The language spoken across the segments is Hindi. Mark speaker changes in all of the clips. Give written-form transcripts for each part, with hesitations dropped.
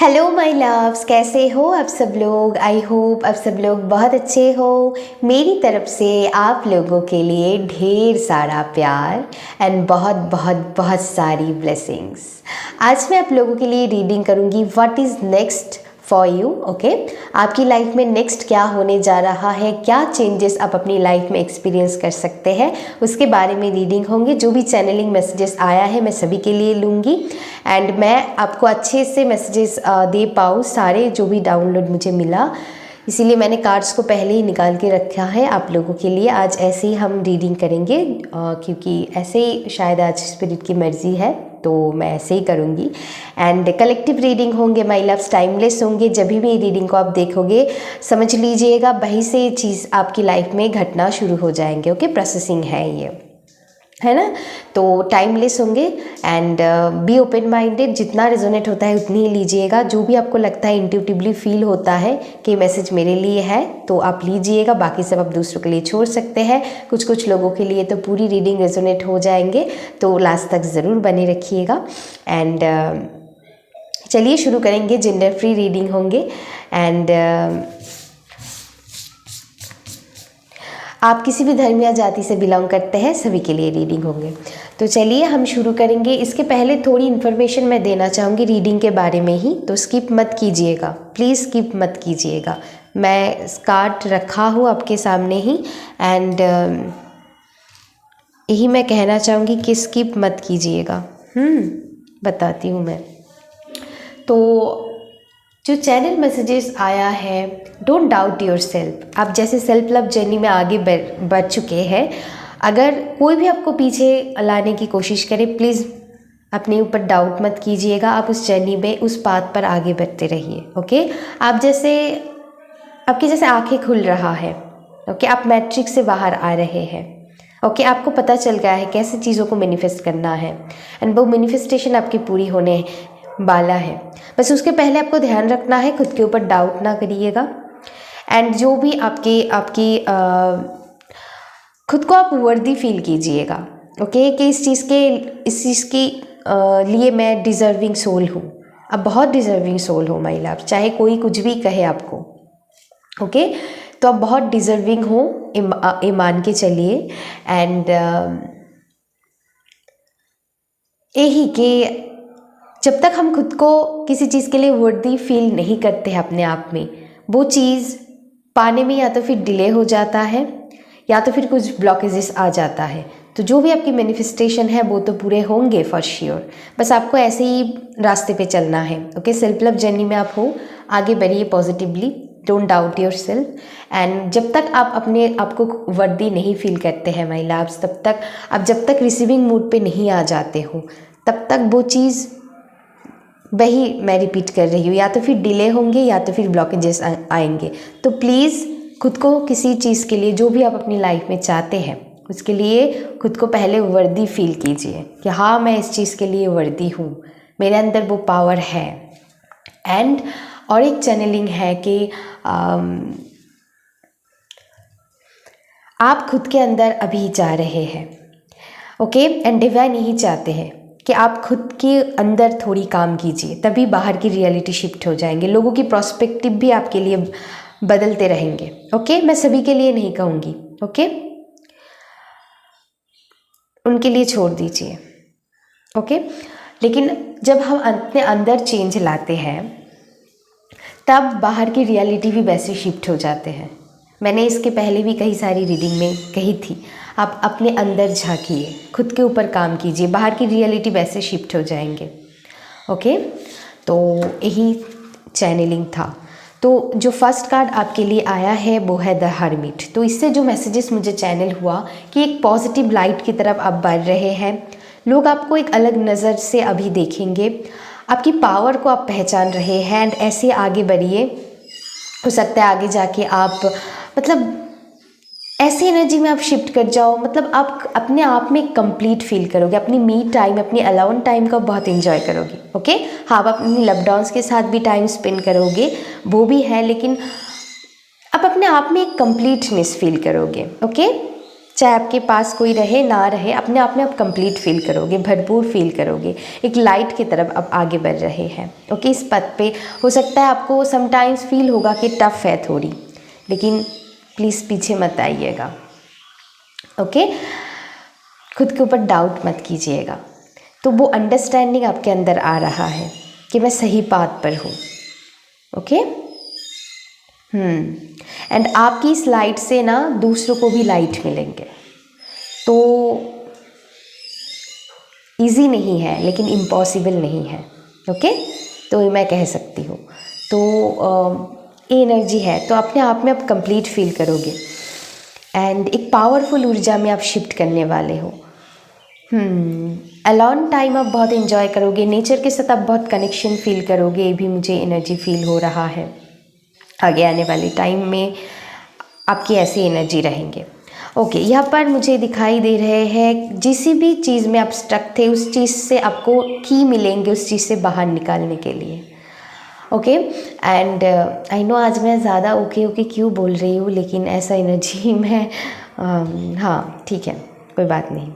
Speaker 1: हेलो माय लव्स, कैसे हो आप सब लोग। आई होप आप सब लोग बहुत अच्छे हो। मेरी तरफ से आप लोगों के लिए ढेर सारा प्यार एंड बहुत बहुत बहुत सारी ब्लेसिंग्स। आज मैं आप लोगों के लिए रीडिंग करूँगी what is next for you. Okay, आपकी लाइफ में नेक्स्ट क्या होने जा रहा है, क्या चेंजेस आप अपनी लाइफ में एक्सपीरियंस कर सकते हैं, उसके बारे में रीडिंग होंगे। जो भी चैनलिंग मैसेजेस आया है मैं सभी के लिए लूँगी एंड मैं आपको अच्छे से मैसेजेस दे पाऊँ, सारे जो भी डाउनलोड मुझे मिला, इसीलिए मैंने कार्ड्स को पहले ही निकाल के रखा है आप लोगों के लिए। आज ऐसे ही हम रीडिंग करेंगे क्योंकि ऐसे ही शायद आज स्पिरिट की मर्ज़ी है, तो मैं ऐसे ही करूँगी। एंड कलेक्टिव रीडिंग होंगे माय लव्स, टाइमलेस होंगे। जब भी रीडिंग को आप देखोगे समझ लीजिएगा वहीं से चीज़ आपकी लाइफ में घटना शुरू हो जाएंगे। ओके, प्रोसेसिंग है ये, है ना। तो टाइमलेस होंगे एंड बी ओपन माइंडेड। जितना रेजोनेट होता है उतनी ही लीजिएगा। जो भी आपको लगता है इंट्यूटिवली फील होता है कि मैसेज मेरे लिए है तो आप लीजिएगा, बाकी सब आप दूसरों के लिए छोड़ सकते हैं। कुछ कुछ लोगों के लिए तो पूरी रीडिंग रेजोनेट हो जाएंगे, तो लास्ट तक ज़रूर बने रखिएगा। एंड चलिए शुरू करेंगे। जेंडर फ्री रीडिंग होंगे एंड आप किसी भी धर्म या जाति से बिलोंग करते हैं सभी के लिए रीडिंग होंगे। तो चलिए हम शुरू करेंगे। इसके पहले थोड़ी इन्फॉर्मेशन मैं देना चाहूँगी रीडिंग के बारे में ही, तो स्किप मत कीजिएगा, प्लीज़ स्किप मत कीजिएगा। मैं कार्ड रखा हूँ आपके सामने ही एंड यही मैं कहना चाहूँगी कि स्किप मत कीजिएगा। बताती हूँ मैं। तो जो चैनल मैसेजेस आया है, डोंट डाउट योर सेल्फ। आप जैसे सेल्फ लव जर्नी में आगे बढ़ चुके हैं, अगर कोई भी आपको पीछे लाने की कोशिश करे प्लीज़ अपने ऊपर डाउट मत कीजिएगा। आप उस जर्नी में उस पाथ पर आगे बढ़ते रहिए। ओके, आप जैसे आपकी जैसे आंखें खुल रहा है। ओके, आप मैट्रिक्स से बाहर आ रहे हैं। ओके, आपको पता चल गया है कैसे चीज़ों को मैनिफेस्ट करना है एंड वो मैनिफेस्टेशन आपकी पूरी होने वाला है। बस उसके पहले आपको ध्यान रखना है, खुद के ऊपर डाउट ना करिएगा एंड जो भी आपकी खुद को आप वर्दी फील कीजिएगा। ओके, कि इस चीज़ की लिए मैं डिज़र्विंग सोल हूँ। आप बहुत डिज़र्विंग सोल हो माय लव, चाहे कोई कुछ भी कहे आपको। ओके, तो आप बहुत डिज़र्विंग हो, ईमान के चलिए एंड यही कि जब तक हम खुद को किसी चीज़ के लिए वर्दी फील नहीं करते हैं अपने आप में, वो चीज़ पाने में या तो फिर डिले हो जाता है या तो फिर कुछ ब्लॉकेजेस आ जाता है। तो जो भी आपकी मैनिफेस्टेशन है वो तो पूरे होंगे फॉर श्योर। बस आपको ऐसे ही रास्ते पे चलना है। ओके, सेल्फ लव जर्नी में आप हो, आगे बढ़िए positively, don't doubt your self. And जब तक आप अपने आपको वर्दी नहीं फील करते हैं माय लव्स, तब तक आप जब तक रिसीविंग मूड पे नहीं आ जाते हो तब तक वो चीज़, वही मैं रिपीट कर रही हूँ, या तो फिर डिले होंगे या तो फिर ब्लॉकेजेस आएंगे। तो प्लीज़ खुद को किसी चीज़ के लिए, जो भी आप अपनी लाइफ में चाहते हैं, उसके लिए खुद को पहले वर्दी फील कीजिए कि हाँ मैं इस चीज़ के लिए वर्दी हूँ, मेरे अंदर वो पावर है। एंड और एक चैनलिंग है कि आप खुद के अंदर अभी जा रहे हैं। ओके, एंड डिवाइन यही चाहते हैं कि आप खुद के अंदर थोड़ी काम कीजिए, तभी बाहर की रियलिटी शिफ्ट हो जाएंगे। लोगों की पर्सपेक्टिव भी आपके लिए बदलते रहेंगे। ओके, मैं सभी के लिए नहीं कहूँगी, ओके, उनके लिए छोड़ दीजिए। ओके, लेकिन जब हम अपने अंदर चेंज लाते हैं तब बाहर की रियलिटी भी वैसे शिफ्ट हो जाते हैं। मैंने इसके पहले भी कई सारी रीडिंग में कही थी, आप अपने अंदर झांकिए, खुद के ऊपर काम कीजिए, बाहर की रियलिटी वैसे शिफ्ट हो जाएंगे। ओके, तो यही चैनलिंग था। तो जो फर्स्ट कार्ड आपके लिए आया है वो है द हर्मिट। तो इससे जो मैसेजेस मुझे चैनल हुआ कि एक पॉजिटिव लाइट की तरफ आप बढ़ रहे हैं, लोग आपको एक अलग नज़र से अभी देखेंगे, आपकी पावर को आप पहचान रहे हैं एंड ऐसे आगे बढ़िए। हो सकता है आगे जाके आप मतलब ऐसी एनर्जी में आप शिफ्ट कर जाओ, मतलब आप अपने आप में कंप्लीट फील करोगे, अपनी मी टाइम, अपनी अलोन टाइम का बहुत एंजॉय करोगे। ओके, हाँ आप अपनी लव डॉन्स के साथ भी टाइम स्पेंड करोगे, वो भी है, लेकिन आप अपने आप में एक कंप्लीटनेस फील करोगे। ओके, चाहे आपके पास कोई रहे ना रहे, अपने आप में आप कंप्लीट फील करोगे, भरपूर फील करोगे, एक लाइट की तरफ आप आगे बढ़ रहे हैं। ओके, इस पथ पे हो सकता है आपको समटाइम्स फील होगा कि टफ है थोड़ी, लेकिन प्लीज़ पीछे मत आइएगा। ओके, खुद के ऊपर डाउट मत कीजिएगा। तो वो अंडरस्टैंडिंग आपके अंदर आ रहा है कि मैं सही पाथ पर हूँ। ओके, एंड आपकी इस लाइट से ना दूसरों को भी लाइट मिलेंगे। तो इजी नहीं है लेकिन इम्पॉसिबल नहीं है। ओके, तो मैं कह सकती हूँ। तो ये एनर्जी है, तो अपने आप में आप कंप्लीट फील करोगे एंड एक पावरफुल ऊर्जा में आप शिफ्ट करने वाले हो। अलॉन टाइम आप बहुत एंजॉय करोगे, नेचर के साथ आप बहुत कनेक्शन फील करोगे, ये भी मुझे एनर्जी फील हो रहा है। आगे आने वाले टाइम में आपकी ऐसी एनर्जी रहेंगे। ओके, यहाँ पर मुझे दिखाई दे रहे हैं जिस भी चीज़ में आप स्टक थे उस चीज़ से आपको की मिलेंगे, उस चीज़ से बाहर निकालने के लिए। ओके, एंड आई नो आज मैं ज़्यादा ओके क्यों बोल रही हूँ, लेकिन ऐसा एनर्जी मैं हाँ ठीक है, कोई बात नहीं।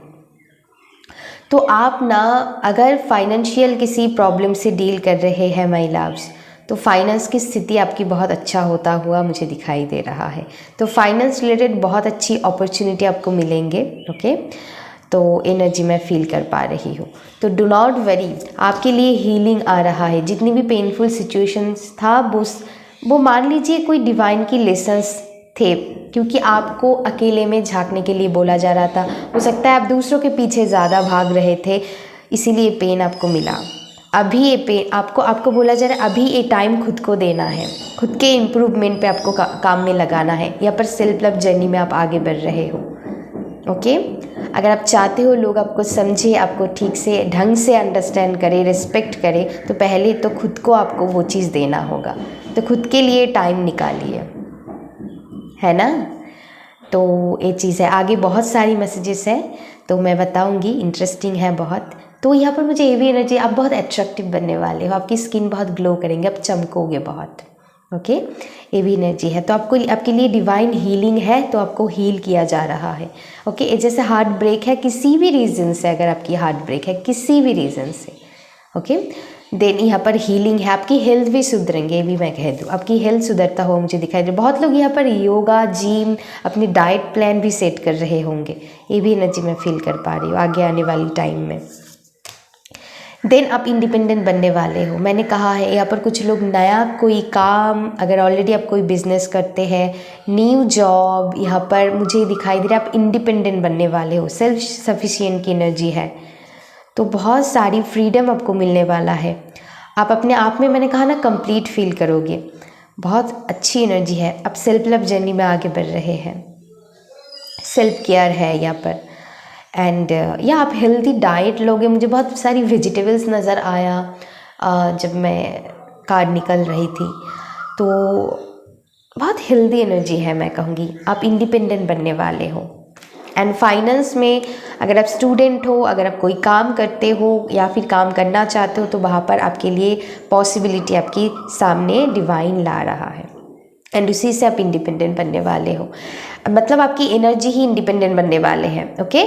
Speaker 1: तो आप ना अगर फाइनेंशियल किसी प्रॉब्लम से डील कर रहे हैं माय लव्स, तो फाइनेंस की स्थिति आपकी बहुत अच्छा होता हुआ मुझे दिखाई दे रहा है। तो फाइनेंस रिलेटेड बहुत अच्छी अपॉर्चुनिटी आपको मिलेंगे। ओके, तो एनर्जी मैं फील कर पा रही हूँ। तो डू नॉट वरी, आपके लिए हीलिंग आ रहा है। जितनी भी पेनफुल सिचुएशंस था वो मान लीजिए कोई डिवाइन की लेसन्स थे, क्योंकि आपको अकेले में झांकने के लिए बोला जा रहा था। हो सकता है आप दूसरों के पीछे ज़्यादा भाग रहे थे, इसीलिए पेन आपको मिला। अभी ये पेन आपको बोला जा रहा है, अभी ये टाइम खुद को देना है, खुद के इम्प्रूवमेंट पे आपको काम में लगाना है। यहाँ पर सेल्फ लव जर्नी में आप आगे बढ़ रहे हो। ओके, अगर आप चाहते हो लोग आपको समझे, आपको ठीक से ढंग से अंडरस्टैंड करे, रिस्पेक्ट करे, तो पहले तो खुद को आपको वो चीज़ देना होगा। तो खुद के लिए टाइम निकालिए, है ना। तो ये चीज़ है। आगे बहुत सारी मैसेजेस है तो मैं बताऊंगी, इंटरेस्टिंग है बहुत। तो यहाँ पर मुझे ये भी एनर्जी, आप बहुत अट्रैक्टिव बनने वाले हो, आपकी स्किन बहुत ग्लो करेंगे, आप चमकोगे बहुत। ओके, ये भी एनर्जी है। तो आपके लिए डिवाइन हीलिंग है, तो आपको हील किया जा रहा है। ओके, जैसे हार्ट ब्रेक है किसी भी रीज़न से, अगर आपकी हार्ट ब्रेक है किसी भी रीज़न से, ओके, देन यहाँ पर हीलिंग है। आपकी हेल्थ भी सुधरेंगे, ये भी मैं कह दूँ, आपकी हेल्थ सुधरता हुआ मुझे दिखाई दे। बहुत लोग यहाँ पर योगा, जिम, अपनी डाइट प्लान भी सेट कर रहे होंगे, ये भी एनर्जी मैं फील कर पा रही हूँ आगे आने वाली टाइम में। देन आप इंडिपेंडेंट बनने वाले हो। मैंने कहा है यहाँ पर कुछ लोग नया कोई काम, अगर ऑलरेडी आप कोई बिजनेस करते हैं, न्यू जॉब, यहाँ पर मुझे दिखाई दे रहा है आप इंडिपेंडेंट बनने वाले हो। सेल्फ सफिशिएंट की एनर्जी है, तो बहुत सारी फ्रीडम आपको मिलने वाला है। आप अपने आप में, मैंने कहा ना, कंप्लीट फील करोगे। बहुत अच्छी एनर्जी है। आप सेल्फ लव जर्नी में आगे बढ़ रहे हैं, सेल्फ केयर है यहाँ पर। एंड या आप हेल्दी डाइट लोगे। मुझे बहुत सारी वेजिटेबल्स नज़र आया जब मैं कार्ड निकल रही थी, तो बहुत हेल्दी एनर्जी है मैं कहूँगी। आप इंडिपेंडेंट बनने वाले हो। एंड फाइनेंस में अगर आप स्टूडेंट हो, अगर आप कोई काम करते हो या फिर काम करना चाहते हो, तो वहाँ पर आपके लिए पॉसिबिलिटी आपके सामने डिवाइन ला रहा है एंड उसी से आप इंडिपेंडेंट बनने वाले हो। मतलब आपकी एनर्जी ही इंडिपेंडेंट बनने वाले हैं। ओके,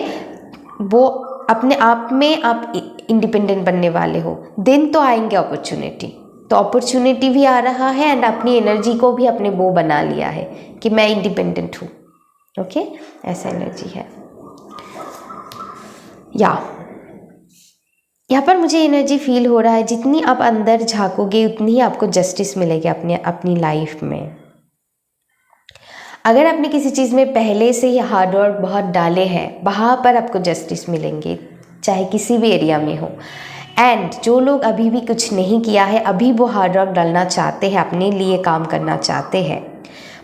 Speaker 1: वो अपने आप में आप इंडिपेंडेंट बनने वाले हो। दिन तो आएंगे अपॉर्चुनिटी, तो अपॉर्चुनिटी भी आ रहा है एंड अपनी एनर्जी को भी अपने वो बना लिया है कि मैं इंडिपेंडेंट हूँ। ओके, ऐसा एनर्जी है। यहाँ पर मुझे एनर्जी फील हो रहा है, जितनी आप अंदर झाँकोगे उतनी ही आपको जस्टिस मिलेगी अपनी लाइफ में। अगर आपने किसी चीज़ में पहले से ही हार्ड वर्क बहुत डाले हैं, वहाँ पर आपको जस्टिस मिलेंगे, चाहे किसी भी एरिया में हो। एंड जो लोग अभी भी कुछ नहीं किया है, अभी वो हार्ड वर्क डालना चाहते हैं, अपने लिए काम करना चाहते हैं,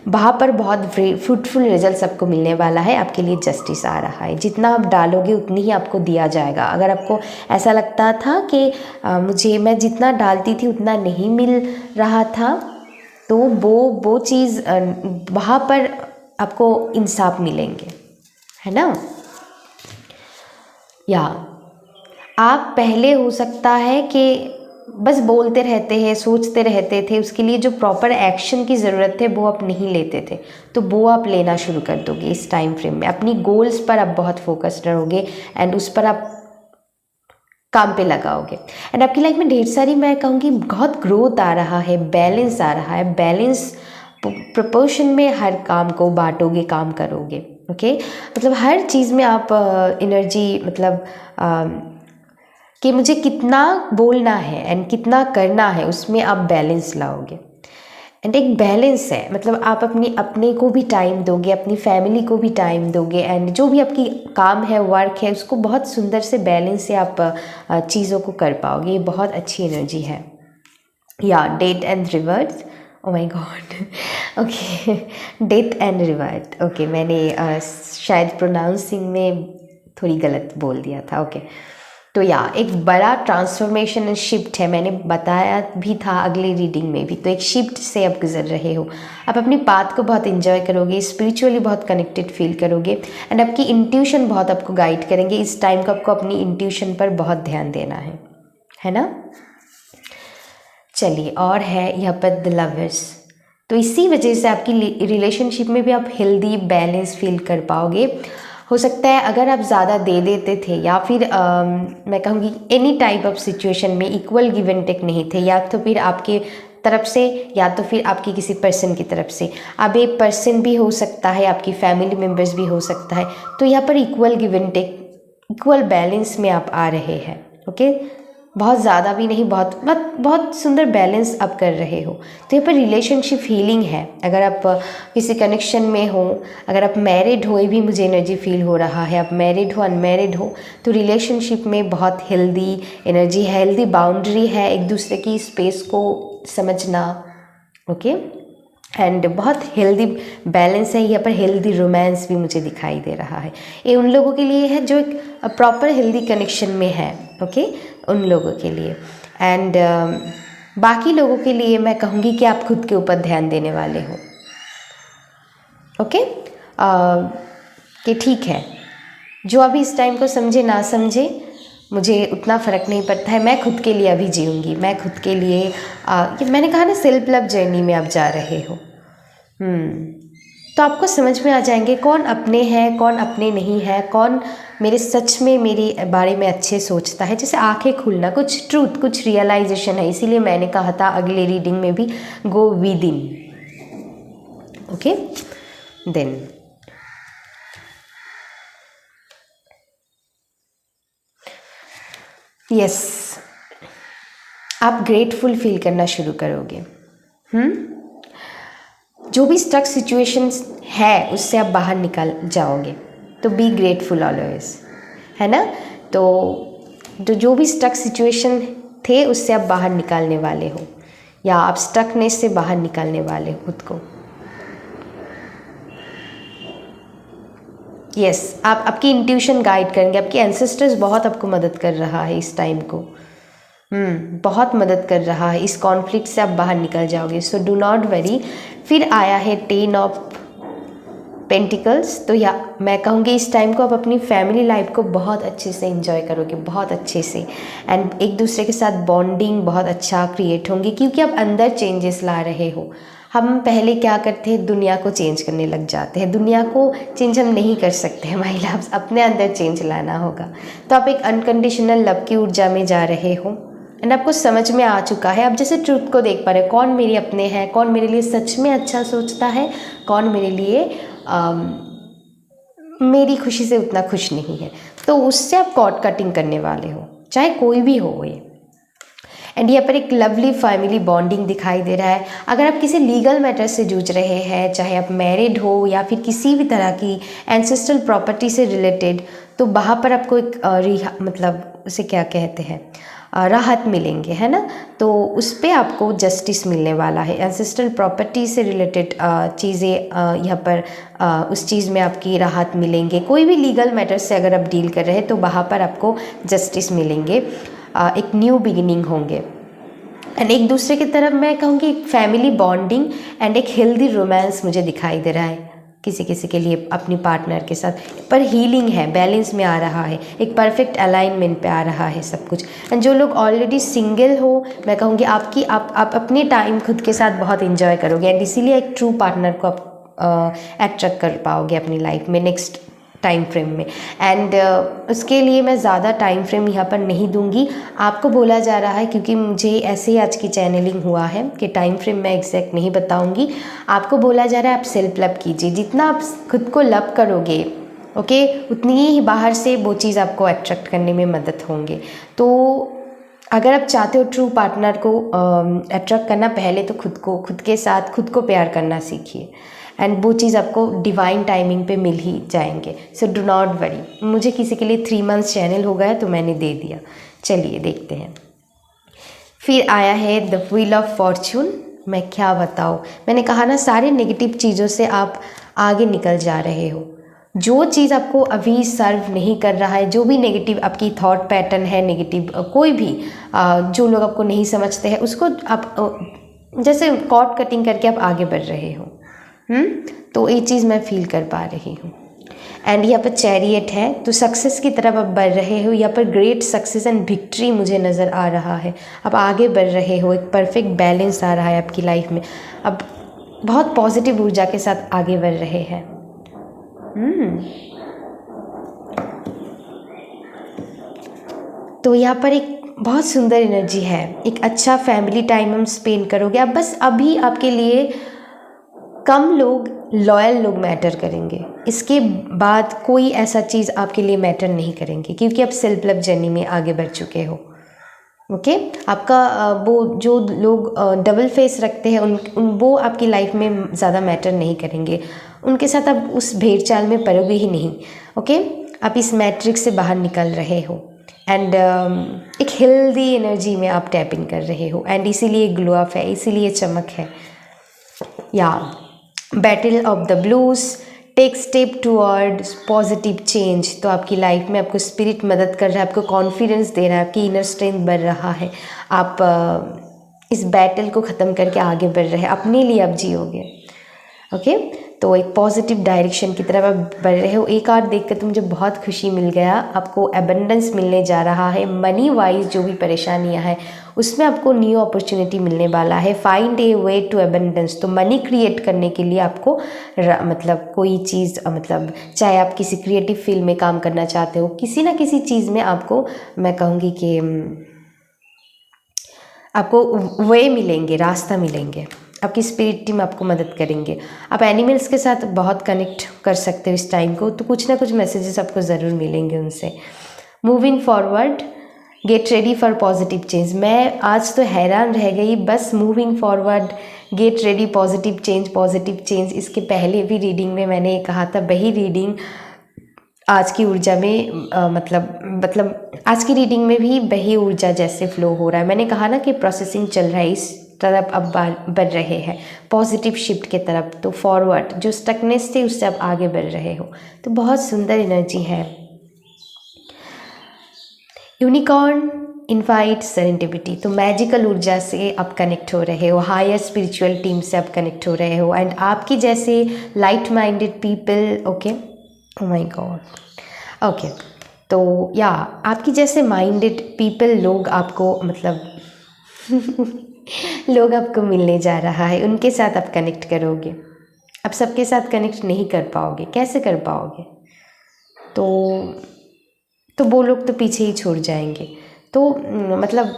Speaker 1: वहाँ पर बहुत फ्रूटफुल रिजल्ट आपको मिलने वाला है। आपके लिए जस्टिस आ रहा है। जितना आप डालोगे उतनी ही आपको दिया जाएगा। अगर आपको ऐसा लगता था कि मैं जितना डालती थी उतना नहीं मिल रहा था, तो वो चीज़ वहाँ पर आपको इंसाफ मिलेंगे, है ना। या आप पहले हो सकता है कि बस बोलते रहते हैं, सोचते रहते थे, उसके लिए जो प्रॉपर एक्शन की ज़रूरत है वो आप नहीं लेते थे, तो वो आप लेना शुरू कर दोगे इस टाइम फ्रेम में। अपनी गोल्स पर आप बहुत फोकस्ड रहोगे एंड उस पर आप काम पे लगाओगे एंड आपकी लाइफ में ढेर सारी, मैं कहूँगी बहुत ग्रोथ आ रहा है, बैलेंस आ रहा है। बैलेंस प्रोपोर्शन में हर काम को बांटोगे, काम करोगे। ओके, मतलब हर चीज़ में आप एनर्जी, मतलब कि मुझे कितना बोलना है एंड कितना करना है, उसमें आप बैलेंस लाओगे। एंड एक बैलेंस है, मतलब आप अपने को भी टाइम दोगे, अपनी फैमिली को भी टाइम दोगे एंड जो भी आपकी काम है, वर्क है, उसको बहुत सुंदर से बैलेंस से आप चीज़ों को कर पाओगे। ये बहुत अच्छी एनर्जी है। या death and reverse, oh my God, okay, death and reverse, okay, मैंने शायद प्रोनाउंसिंग में थोड़ी गलत बोल दिया था। ओके, तो या एक बड़ा ट्रांसफॉर्मेशन एंड शिफ्ट है, मैंने बताया भी था अगली रीडिंग में भी। तो एक शिफ्ट से आप गुजर रहे हो, आप अपनी पाथ को बहुत एंजॉय करोगे, स्पिरिचुअली बहुत कनेक्टेड फील करोगे एंड आपकी इंट्यूशन बहुत आपको गाइड करेंगे। इस टाइम को आपको अपनी इंट्यूशन पर बहुत ध्यान देना है ना। चलिए, और है यहाँ पर द लवर्स। तो इसी वजह से आपकी रिलेशनशिप में भी आप हेल्दी बैलेंस फील कर पाओगे। हो सकता है अगर आप ज़्यादा दे देते थे या फिर मैं कहूँगी एनी टाइप ऑफ सिचुएशन में इक्वल गिव एंड टेक नहीं थे, या तो फिर आपके तरफ से या तो फिर आपकी किसी पर्सन की तरफ से। अब एक पर्सन भी हो सकता है, आपकी फैमिली मेम्बर्स भी हो सकता है, तो यहाँ पर equal give and take, equal balance में आप आ रहे हैं। ओके, बहुत ज़्यादा भी नहीं, बहुत सुंदर बैलेंस आप कर रहे हो। तो यहाँ पर रिलेशनशिप हीलिंग है। अगर आप किसी कनेक्शन में हो, अगर आप मैरिड हो, ये भी मुझे एनर्जी फील हो रहा है, आप मैरिड हो, अनमैरिड हो, तो रिलेशनशिप में बहुत हेल्दी एनर्जी है, हेल्दी बाउंड्री है, एक दूसरे की स्पेस को समझना। ओके, एंड बहुत हेल्दी बैलेंस है। यहाँ पर हेल्दी रोमांस भी मुझे दिखाई दे रहा है। ये उन लोगों के लिए है जो एक प्रॉपर हेल्दी कनेक्शन में है। ओके, उन लोगों के लिए। एंड बाकी लोगों के लिए मैं कहूँगी कि आप खुद के ऊपर ध्यान देने वाले हो। ओके, कि ठीक है, जो अभी इस टाइम को समझे ना समझे, मुझे उतना फ़र्क नहीं पड़ता है। मैं खुद के लिए अभी जीऊँगी, मैं खुद के लिए ये मैंने कहा ना, सेल्फ लव जर्नी में आप जा रहे हो। तो आपको समझ में आ जाएंगे कौन अपने हैं, कौन अपने नहीं है, कौन मेरे सच में मेरे बारे में अच्छे सोचता है। जैसे आंखें खुलना, कुछ ट्रूथ, कुछ रियलाइजेशन है। इसीलिए मैंने कहा था अगले रीडिंग में भी go within. Okay, then yes, आप ग्रेटफुल फील करना शुरू करोगे। जो भी स्टक सिचुएशंस है उससे आप बाहर निकल जाओगे। तो बी ग्रेटफुल ऑलवेज, है ना। तो जो भी स्टक सिचुएशन थे उससे आप बाहर निकालने वाले हो, या आप स्टकनेस से बाहर निकालने वाले हो खुद को। यस, आपकी इंट्यूशन गाइड करेंगे, आपके एंसेस्टर्स बहुत आपको मदद कर रहा है इस टाइम को। बहुत मदद कर रहा है। इस कॉन्फ्लिक्ट से आप बाहर निकल जाओगे। So do not worry. फिर आया है 10 ऑफ पेंटिकल्स। तो या मैं कहूँगी इस टाइम को आप अपनी फैमिली लाइफ को बहुत अच्छे से एंजॉय करोगे, बहुत अच्छे से, एंड एक दूसरे के साथ बॉन्डिंग बहुत अच्छा क्रिएट होंगी, क्योंकि आप अंदर चेंजेस ला रहे हो। हम पहले क्या करते हैं, दुनिया को चेंज करने लग जाते हैं। दुनिया को चेंज हम नहीं कर सकते हैं माय लव्स, अपने अंदर चेंज लाना होगा। तो आप एक अनकंडीशनल लव की ऊर्जा में जा रहे हो एंड आपको समझ में आ चुका है। आप जैसे ट्रुथ को देख पा रहे हो, कौन मेरे अपने हैं, कौन मेरे लिए सच में अच्छा सोचता है, कौन मेरे लिए मेरी खुशी से उतना खुश नहीं है। तो उससे आप कॉर्ड कटिंग करने वाले हो, चाहे कोई भी हो ये। एंड यहाँ पर एक लवली फैमिली बॉन्डिंग दिखाई दे रहा है। अगर आप किसी लीगल मैटर से जूझ रहे हैं, चाहे आप मैरिड हो या फिर किसी भी तरह की एंसेस्ट्रल प्रॉपर्टी से रिलेटेड, तो वहाँ पर आपको एक मतलब उसे क्या कहते हैं, राहत मिलेंगे, है ना। तो उस पर आपको जस्टिस मिलने वाला है। एंसेस्ट्रल प्रॉपर्टी से रिलेटेड चीज़ें यहाँ पर उस चीज़ में आपकी राहत मिलेंगे। कोई भी लीगल मैटर से अगर आप डील कर रहे हैं तो वहाँ पर आपको जस्टिस मिलेंगे, एक न्यू बिगिनिंग होंगे। एंड एक दूसरे की तरफ मैं कहूँगी एक फैमिली बॉन्डिंग एंड एक हेल्दी रोमांस मुझे दिखाई दे रहा है किसी किसी के लिए अपनी पार्टनर के साथ, पर हीलिंग है, बैलेंस में आ रहा है, एक परफेक्ट अलाइनमेंट पे आ रहा है सब कुछ। एंड जो लोग ऑलरेडी सिंगल हो, मैं कहूँगी आप अपने टाइम खुद के साथ बहुत इंजॉय करोगे, एंड इसीलिए एक ट्रू पार्टनर को आप अट्रैक्ट कर पाओगे अपनी लाइफ में नेक्स्ट टाइम फ्रेम में। एंड उसके लिए मैं ज़्यादा टाइम फ्रेम यहाँ पर नहीं दूंगी, आपको बोला जा रहा है क्योंकि मुझे ऐसे ही आज की चैनलिंग हुआ है कि टाइम फ्रेम मैं एग्जैक्ट नहीं बताऊंगी। आपको बोला जा रहा है आप सेल्फ लव कीजिए, जितना आप खुद को लव करोगे ओके, उतनी ही बाहर से वो चीज़ आपको अट्रैक्ट करने में मदद होंगे। तो अगर आप चाहते हो ट्रू पार्टनर को अट्रैक्ट करना, पहले तो खुद के साथ खुद को प्यार करना सीखिए, एंड वो चीज़ आपको डिवाइन टाइमिंग पे मिल ही जाएंगे। So do not worry. मुझे किसी के लिए 3 मंथ्स चैनल हो गया तो मैंने दे दिया। चलिए देखते हैं। फिर आया है द व्हील ऑफ फॉर्च्यून। मैं क्या बताऊँ, मैंने कहा ना सारे नेगेटिव चीज़ों से आप आगे निकल जा रहे हो। जो चीज़ आपको अभी सर्व नहीं कर रहा है, जो भी नेगेटिव आपकी थॉट पैटर्न है, नेगेटिव कोई भी जो लोग आपको नहीं समझते हैं, उसको आप जैसे कॉर्ड कटिंग करके आप आगे बढ़ रहे हो। तो ये चीज़ मैं फील कर पा रही हूँ। एंड यहाँ पर चैरियट है, तो सक्सेस की तरफ आप बढ़ रहे हो। यहाँ पर ग्रेट सक्सेस एंड विक्ट्री मुझे नज़र आ रहा है। आप आगे बढ़ रहे हो, एक परफेक्ट बैलेंस आ रहा है आपकी लाइफ में। अब बहुत पॉजिटिव ऊर्जा के साथ आगे बढ़ रहे हैं। तो यहाँ पर एक बहुत सुंदर एनर्जी है, एक अच्छा फैमिली टाइम हम स्पेंड करोगे। अब बस अभी आपके लिए कम लोग, लॉयल लोग मैटर करेंगे, इसके बाद कोई ऐसा चीज़ आपके लिए मैटर नहीं करेंगे, क्योंकि आप सेल्फ लव जर्नी में आगे बढ़ चुके हो। ओके आपका वो जो लोग डबल फेस रखते हैं वो आपकी लाइफ में ज़्यादा मैटर नहीं करेंगे, उनके साथ आप उस भेड़ चाल में पड़ोगे ही नहीं। ओके आप इस मैट्रिक्स से बाहर निकल रहे हो, एंड एक हेल्दी एनर्जी में आप टैप इन कर रहे हो, एंड इसीलिए ग्लो अप है, इसीलिए चमक है। या battle of the blues, take step toward positive change. तो आपकी लाइफ में आपको स्पिरिट मदद कर रहा है, आपको कॉन्फिडेंस दे रहा है, आपकी इनर स्ट्रेंथ बढ़ रहा है। आप इस बैटल को ख़त्म करके आगे बढ़ रहे हैं, अपने लिए आप जियोगे। ओके तो एक पॉजिटिव डायरेक्शन की तरफ आप बढ़ रहे हो। एक और देख कर तो मुझे बहुत खुशी मिल गया, आपको एबंडेंस मिलने जा रहा है। मनी वाइज जो भी परेशानियां हैं उसमें आपको न्यू अपॉर्चुनिटी मिलने वाला है। Find a way to abundance. तो मनी क्रिएट करने के लिए आपको मतलब कोई चीज़, मतलब चाहे आप किसी क्रिएटिव फील्ड में काम करना चाहते हो, किसी ना किसी चीज़ में आपको, मैं कहूँगी कि आपको वे मिलेंगे, रास्ता मिलेंगे। आपकी स्पिरिट टीम आपको मदद करेंगे। आप एनिमल्स के साथ बहुत कनेक्ट कर सकते हो इस टाइम को, तो कुछ ना कुछ मैसेजेस आपको ज़रूर मिलेंगे उनसे। Moving forward, get ready for positive change. मैं आज तो हैरान रह गई, बस moving forward, get ready, positive change. इसके पहले भी रीडिंग में मैंने ये कहा था, वही रीडिंग आज की ऊर्जा में मतलब आज की रीडिंग में भी वही ऊर्जा जैसे फ्लो हो रहा है। मैंने कहा ना कि प्रोसेसिंग चल रहा है, इस तरफ अब बढ़ रहे हैं पॉजिटिव शिफ्ट के तरफ। तो फॉरवर्ड, जो स्टकनेस थी उससे अब आगे बढ़ रहे हो, तो बहुत सुंदर एनर्जी है। यूनिकॉर्न इनवाइट सेरेंडिपिटी, तो मैजिकल ऊर्जा से आप कनेक्ट हो रहे हो, हायर स्पिरिचुअल टीम से आप कनेक्ट हो रहे हो, एंड आपकी जैसे light minded people, okay oh my God, okay तो या आपकी जैसे माइंडेड पीपल, लोग आपको मतलब लोग आपको मिलने जा रहा है, उनके साथ आप कनेक्ट करोगे। आप सबके साथ कनेक्ट नहीं कर पाओगे, कैसे कर पाओगे? तो वो लोग तो पीछे ही छोड़ जाएंगे। तो मतलब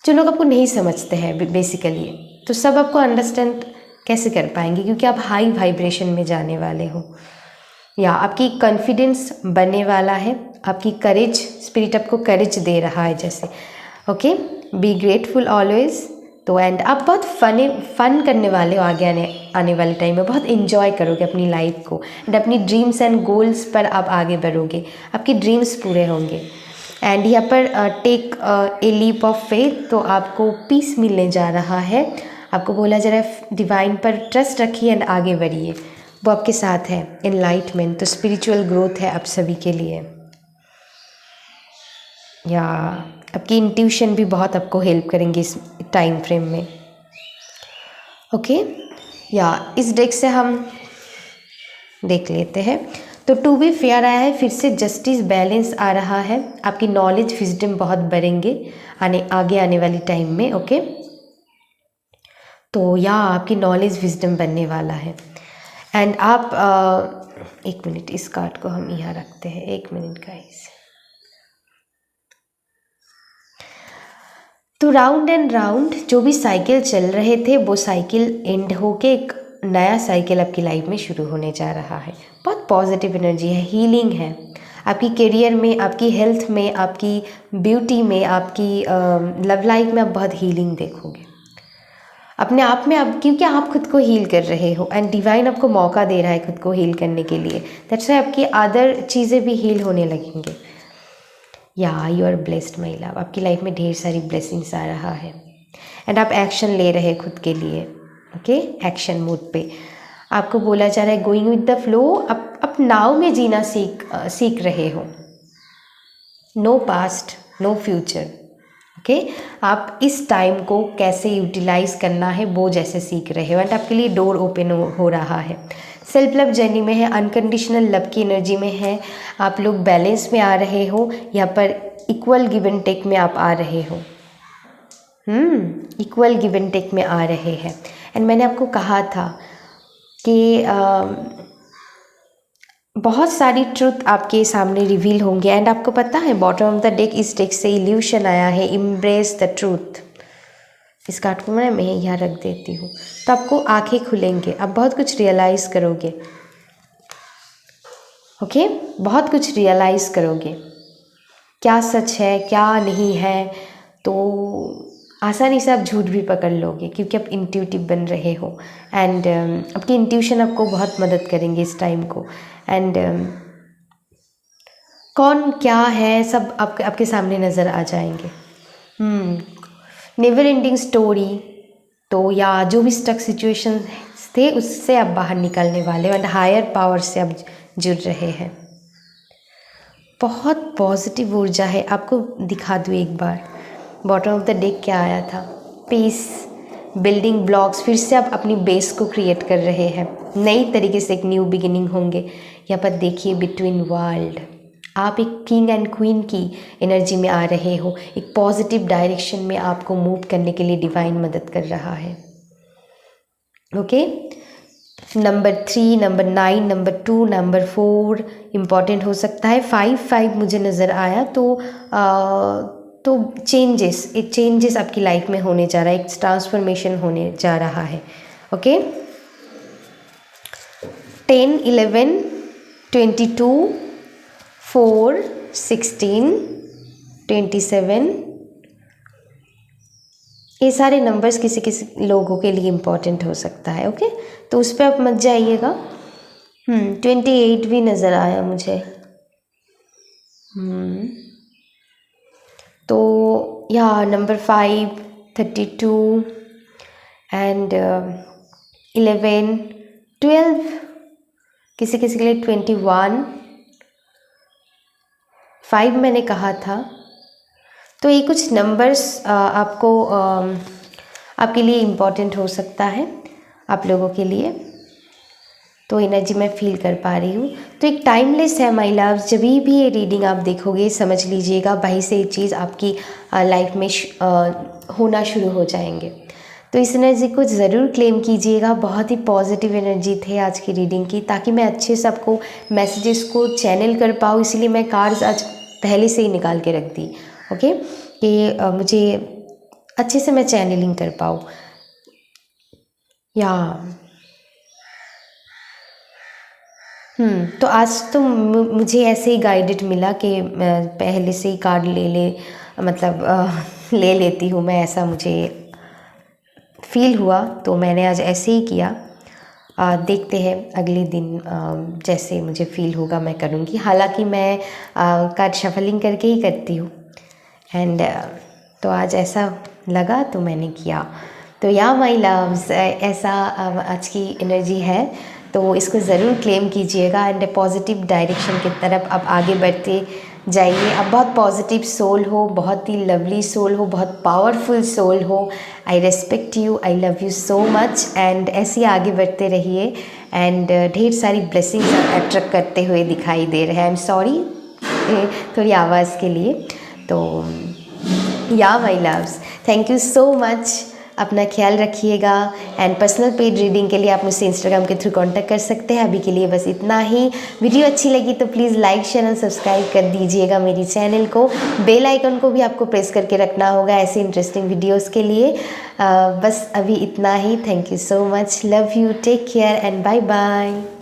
Speaker 1: जो लोग आपको नहीं समझते हैं बेसिकली, तो सब आपको अंडरस्टैंड कैसे कर पाएंगे, क्योंकि आप हाई वाइब्रेशन में जाने वाले हो। या आपकी कॉन्फिडेंस बनने वाला है, आपकी करेज, स्पिरिट आपको करेज दे रहा है जैसे। Okay be grateful always. तो एंड आप बहुत फन करने वाले हो आगे आने वाले टाइम में, बहुत इन्जॉय करोगे अपनी लाइफ को, एंड अपनी ड्रीम्स एंड गोल्स पर आप आगे बढ़ोगे, आपके ड्रीम्स पूरे होंगे। एंड यहाँ पर take a leap of faith, तो आपको पीस मिलने जा रहा है। आपको बोला जा रहा है डिवाइन पर ट्रस्ट रखिए एंड आगे बढ़िए, वो आपके साथ है। एनलाइटमेंट, तो स्पिरिचुअल ग्रोथ है आप सभी के लिए। या आपकी इंट्यूशन भी बहुत आपको हेल्प करेंगे इस टाइम फ्रेम में। ओके या इस डेक से हम देख लेते हैं। तो टू बी फेयर आया है, फिर से जस्टिस बैलेंस आ रहा है। आपकी नॉलेज विजडम बहुत बढ़ेंगे आगे आने वाली टाइम में। ओके, तो या आपकी नॉलेज विजडम बनने वाला है। एंड आप एक मिनट, इस कार्ड को हम यहाँ रखते हैं, एक मिनट गाइस। तो राउंड एंड राउंड जो भी साइकिल चल रहे थे वो साइकिल एंड होके एक नया साइकिल आपकी लाइफ में शुरू होने जा रहा है। बहुत पॉजिटिव एनर्जी है, हीलिंग है आपकी करियर में, आपकी हेल्थ में, आपकी ब्यूटी में, आपकी लव लाइफ में। आप बहुत हीलिंग देखोगे अपने आप में अब, क्योंकि आप खुद को हील कर रहे हो एंड डिवाइन आपको मौका दे रहा है खुद को हील करने के लिए। दैट्स वाई आपकी अदर चीज़ें भी हील होने लगेंगे। या you are blessed my love, आपकी लाइफ में ढेर सारी ब्लेसिंग्स आ रहा है एंड आप एक्शन ले रहे हैं खुद के लिए। ओके, एक्शन मोड पे आपको बोला जा रहा है गोइंग विद द फ्लो। आप नाउ में जीना सीख रहे हो। No past no future. Okay, आप इस टाइम को कैसे यूटिलाइज करना है वो जैसे सीख रहे हो एंड आपके लिए डोर ओपन हो रहा है। सेल्फ लव जर्नी में है, अनकंडीशनल लव की एनर्जी में है। आप लोग बैलेंस में आ रहे हो, यहाँ पर इक्वल गिव एंड टेक में आप आ रहे हो। इक्वल गिव एंड टेक में आ रहे हैं। एंड मैंने आपको कहा था कि बहुत सारी ट्रुथ आपके सामने रिवील होंगे एंड आपको पता है बॉटम ऑफ द डेक, इस डेक से इल्यूशन आया है, इम्ब्रेस द ट्रूथ। इस कार्ड को मैं यहाँ रख देती हूँ, तो आपको आंखें खुलेंगे, आप बहुत कुछ रियलाइज करोगे। ओके, बहुत कुछ रियलाइज करोगे, क्या सच है क्या नहीं है। तो आसानी से आप झूठ भी पकड़ लोगे क्योंकि आप इंट्यूटिव बन रहे हो एंड आपकी इंट्यूशन आपको बहुत मदद करेंगे इस टाइम को। एंड कौन क्या है सब आपके सामने नज़र आ जाएंगे। Never ending story. तो या जो भी स्टक सिचुएशन थे उससे आप बाहर निकलने वाले हो एंड हायर पावर से आप जुड़ रहे हैं। बहुत पॉजिटिव ऊर्जा है। आपको दिखा दूँ एक बार, बॉटम ऑफ द डेक क्या आया था, पीस, बिल्डिंग ब्लॉक्स। फिर से आप अपनी बेस को क्रिएट कर रहे हैं, नई तरीके से एक न्यू बिगिनिंग होंगे। यहाँ पर देखिए बिटवीन वर्ल्ड, आप एक किंग एंड क्वीन की एनर्जी में आ रहे हो। एक पॉजिटिव डायरेक्शन में आपको मूव करने के लिए डिवाइन मदद कर रहा है। Okay, number 3, number 9, number 2, number 4 important हो सकता है। 5 मुझे नज़र आया। तो चेंजेस आपकी लाइफ में होने जा रहा है, एक ट्रांसफॉर्मेशन होने जा रहा है। ओके, 10, 11, 22, 4, 16, 27, ये सारे नंबर्स किसी किसी लोगों के लिए इम्पॉर्टेंट हो सकता है। ओके, तो उस पर आप मत जाइएगा। 28 भी नज़र आया मुझे। तो या नंबर 5, 32 एंड 11, 12, किसी किसी के लिए 21, 5 मैंने कहा था। तो ये कुछ नंबर्स आपको आपके लिए इम्पॉर्टेंट हो सकता है, आप लोगों के लिए। तो एनर्जी मैं फील कर पा रही हूँ। तो एक टाइमलेस है माय लव्स। जब भी ये रीडिंग आप देखोगे समझ लीजिएगा भाई से ये चीज़ आपकी लाइफ में होना शुरू हो जाएंगे। तो इस एनर्जी को ज़रूर क्लेम कीजिएगा। बहुत ही पॉजिटिव एनर्जी थे आज की रीडिंग की, ताकि मैं अच्छे से आपको मैसेजेस को चैनल कर पाऊँ। इसीलिए मैं कार्ड्स आज पहले से ही निकाल के रख दी। ओके, कि मुझे अच्छे से मैं चैनलिंग कर पाऊँ। या तो आज तो मुझे ऐसे ही गाइडेड मिला कि मैं पहले से ही कार्ड ले लेती हूँ मैं, ऐसा मुझे फील हुआ तो मैंने आज ऐसे ही किया। देखते हैं अगले दिन जैसे मुझे फील होगा मैं करूँगी। हालांकि मैं कार्ड शफलिंग करके ही करती हूँ एंड तो आज ऐसा लगा तो मैंने किया। तो या माय लव्स, ऐसा आज की एनर्जी है, तो इसको ज़रूर क्लेम कीजिएगा एंड पॉजिटिव डायरेक्शन की तरफ आप आगे बढ़ते जाइए। आप बहुत पॉजिटिव सोल हो, बहुत ही लवली सोल हो, बहुत पावरफुल सोल हो। आई respect you, I love you so much and ऐसे ही आगे बढ़ते रहिए एंड ढेर सारी ब्लेसिंग्स अट्रैक्ट करते हुए दिखाई दे रहे हैं। आई एम सॉरी थोड़ी आवाज़ के लिए। तो या my loves, thank you so much. अपना ख्याल रखिएगा एंड पर्सनल पेड रीडिंग के लिए आप मुझसे इंस्टाग्राम के थ्रू कांटेक्ट कर सकते हैं। अभी के लिए बस इतना ही। वीडियो अच्छी लगी तो प्लीज़ लाइक शेयर और सब्सक्राइब कर दीजिएगा मेरी चैनल को। बेल आइकन को भी आपको प्रेस करके रखना होगा ऐसे इंटरेस्टिंग वीडियोस के लिए। बस अभी इतना ही। Thank you so much, love you, take care and bye bye.